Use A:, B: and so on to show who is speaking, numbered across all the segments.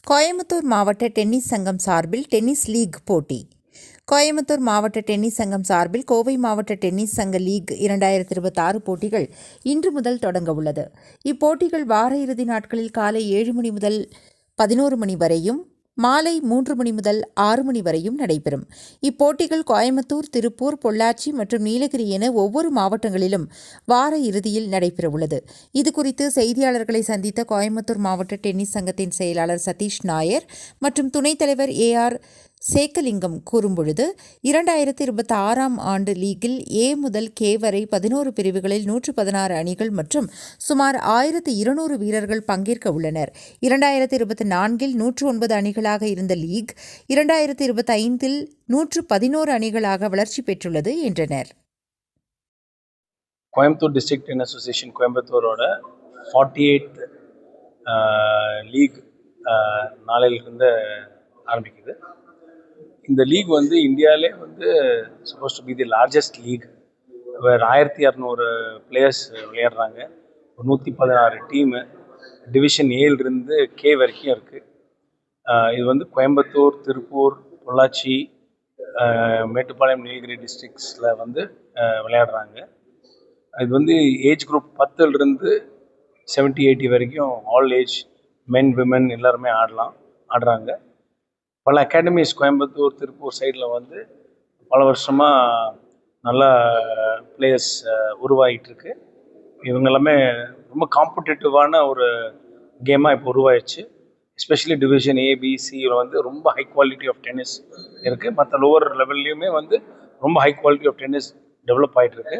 A: கோயம்புத்தூர் மாவட்ட டென்னிஸ் சங்கம் சார்பில் டென்னிஸ் லீக் போட்டி. கோயம்புத்தூர் மாவட்ட டென்னிஸ் சங்கம் சார்பில் கோவை மாவட்ட டென்னிஸ் சங்க லீக் 2026 போட்டிகள் இன்று முதல் தொடங்க உள்ளது. இப்போட்டிகள் வார இறுதி நாட்களில் காலை 7 மணி முதல் 11 மணி வரையும், மாலை 3 மணி முதல் 6 மணி வரையும் நடைபெறும். இப்போட்டிகள் கோயம்புத்தூர், திருப்பூர், பொள்ளாச்சி மற்றும் நீலகிரி என ஒவ்வொரு மாவட்டங்களிலும் வார இறுதியில் நடைபெறவுள்ளது. இதுகுறித்து செய்தியாளர்களை சந்தித்த கோயம்புத்தூர் மாவட்ட டென்னிஸ் சங்கத்தின் செயலாளர் சதீஷ் நாயர் மற்றும் துணைத் தலைவர் AR சேக்கலிங்கம் கூறும்பொழுது, 2026ஆம் ஆண்டு லீகில் A முதல் K வரை 11 பிரிவுகளில் 116 அணிகள் மற்றும் சுமார் 1200 வீரர்கள் பங்கேற்க உள்ளனர். 2024இல் 109 அணிகளாக இருந்த லீக் 2025இல் 111 அணிகளாக வளர்ச்சி பெற்றுள்ளது என்றனர்.
B: கோயம்புத்தூர் டிஸ்ட்ரிக்ட் டென்னிஸ் அசோசியேஷன் கோயம்புத்தூரோட 48th லீக் நாளையிலிருந்து ஆரம்பிக்குது. இந்த லீக் வந்து இந்தியாவிலே வந்து suppose to be the largest league. வேறு 1200 பிளேயர்ஸ் விளையாடுறாங்க. 116 டீமு. டிவிஷன் ஏலிருந்து K வரைக்கும் இருக்குது. இது வந்து கோயம்புத்தூர், திருப்பூர், பொள்ளாச்சி, மேட்டுப்பாளையம், நீலகிரி டிஸ்ட்ரிக்ஸில் வந்து விளையாடுறாங்க. இது வந்து ஏஜ் குரூப் 10லிருந்து 70-80 வரைக்கும் ஆல் ஏஜ் மென், விமன் எல்லாருமே ஆடுறாங்க. பல அகாடமிஸ் கோயம்புத்தூர், திருப்பூர் சைடில் வந்து பல வருஷமாக நல்லா பிளேயர்ஸ் உருவாகிட்டுருக்கு. இவங்க எல்லாமே ரொம்ப காம்படிட்டிவான ஒரு கேமாக இப்போ உருவாயிடுச்சு. எஸ்பெஷலி டிவிஷன் ABC வந்து ரொம்ப ஹை குவாலிட்டி ஆஃப் டென்னிஸ் இருக்குது. மற்ற லோவர் லெவல்லையுமே வந்து ரொம்ப high quality of tennis develop ஆகிட்டுருக்கு.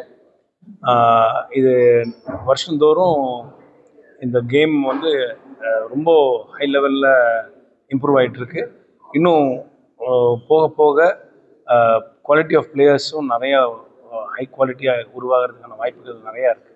B: இது வருஷந்தோறும் இந்த கேம் வந்து ரொம்ப ஹை லெவலில் இம்ப்ரூவ் ஆகிட்டுருக்கு. இன்னும் போக போக குவாலிட்டி ஆஃப் பிளேயர்ஸும் நிறையா ஹை குவாலிட்டியாக உருவாகிறதுக்கான வாய்ப்புகள் நிறையா இருக்குது.